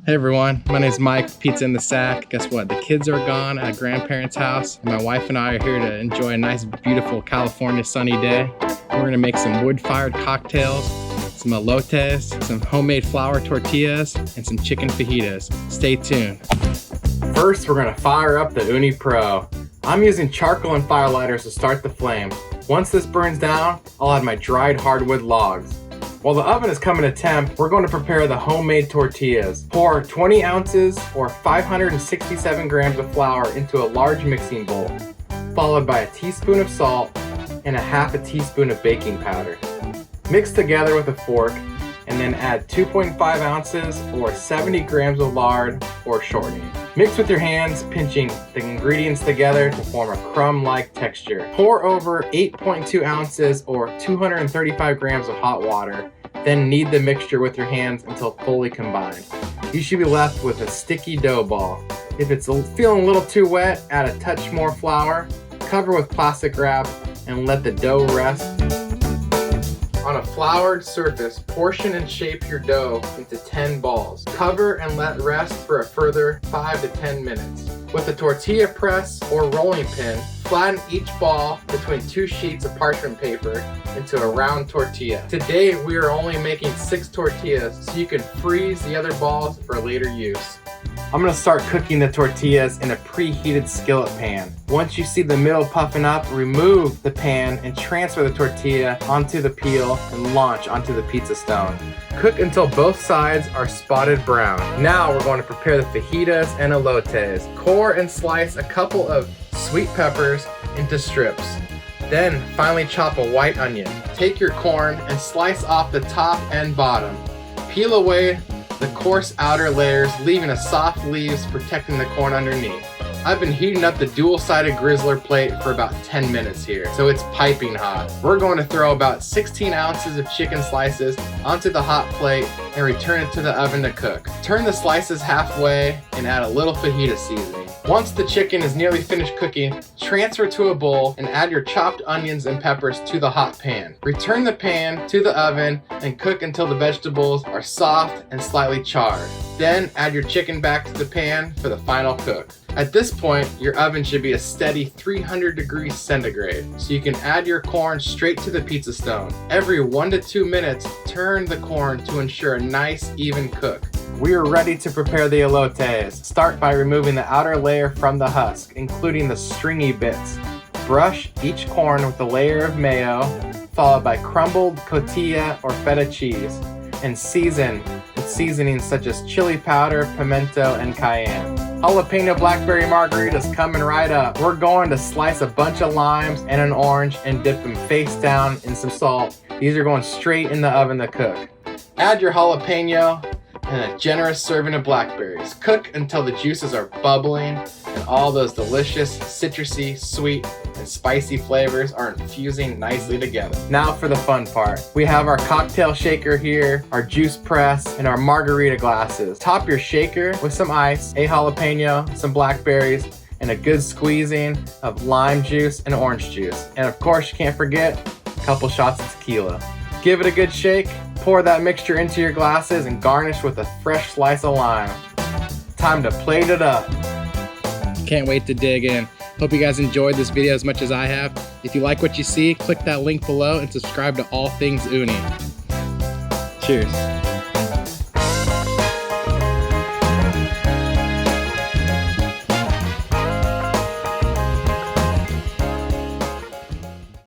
Hey everyone, my name is Mike, Pizza in the Sack. Guess what? The kids are gone at a grandparents' house. And my wife and I are here to enjoy a nice, beautiful California sunny day. We're gonna make some wood-fired cocktails, some elotes, some homemade flour tortillas, and some chicken fajitas. Stay tuned. First, we're gonna fire up the Ooni Pro. I'm using charcoal and fire lighters to start the flame. Once this burns down, I'll add my dried hardwood logs. While the oven is coming to temp, we're going to prepare the homemade tortillas. Pour 20 ounces or 567 grams of flour into a large mixing bowl, followed by a teaspoon of salt and a half a teaspoon of baking powder. Mix together with a fork and then add 2.5 ounces or 70 grams of lard or shortening. Mix with your hands, pinching the ingredients together to form a crumb-like texture. Pour over 8.2 ounces or 235 grams of hot water. Then knead the mixture with your hands until fully combined. You should be left with a sticky dough ball. If it's feeling a little too wet, add a touch more flour, cover with plastic wrap, and let the dough rest. On a floured surface, portion and shape your dough into 10 balls. Cover and let rest for a further 5 to 10 minutes. With a tortilla press or rolling pin, flatten each ball between 2 sheets of parchment paper into a round tortilla. Today, we are only making 6 tortillas, so you can freeze the other balls for later use. I'm gonna start cooking the tortillas in a preheated skillet pan. Once you see the middle puffing up, remove the pan and transfer the tortilla onto the peel and launch onto the pizza stone. Cook until both sides are spotted brown. Now we're going to prepare the fajitas and elotes. Core and slice a couple of sweet peppers into strips. Then finely chop a white onion. Take your corn and slice off the top and bottom. Peel away the coarse outer layers, leaving a soft leaves protecting the corn underneath. I've been heating up the dual-sided grizzler plate for about 10 minutes here, so it's piping hot. We're going to throw about 16 ounces of chicken slices onto the hot plate and return it to the oven to cook. Turn the slices halfway and add a little fajita seasoning. Once the chicken is nearly finished cooking, transfer to a bowl and add your chopped onions and peppers to the hot pan. Return the pan to the oven and cook until the vegetables are soft and slightly charred. Then add your chicken back to the pan for the final cook. At this point, your oven should be a steady 300 degrees centigrade, so you can add your corn straight to the pizza stone. Every 1 to 2 minutes, turn the corn to ensure a nice, even cook. We are ready to prepare the elotes. Start by removing the outer layer from the husk, including the stringy bits. Brush each corn with a layer of mayo, followed by crumbled cotija or feta cheese, and season with seasonings such as chili powder, pimento, and cayenne. Jalapeño Blackberry Margarita is coming right up. We're going to slice a bunch of limes and an orange and dip them face down in some salt. These are going straight in the oven to cook. Add your jalapeno and a generous serving of blackberries. Cook until the juices are bubbling and all those delicious, citrusy, sweet, and spicy flavors are infusing nicely together. Now for the fun part. We have our cocktail shaker here, our juice press, and our margarita glasses. Top your shaker with some ice, a jalapeno, some blackberries, and a good squeezing of lime juice and orange juice. And of course, you can't forget a couple shots of tequila. Give it a good shake, pour that mixture into your glasses, and garnish with a fresh slice of lime. Time to plate it up. Can't wait to dig in. Hope you guys enjoyed this video as much as I have. If you like what you see, click that link below and subscribe to all things Ooni. Cheers.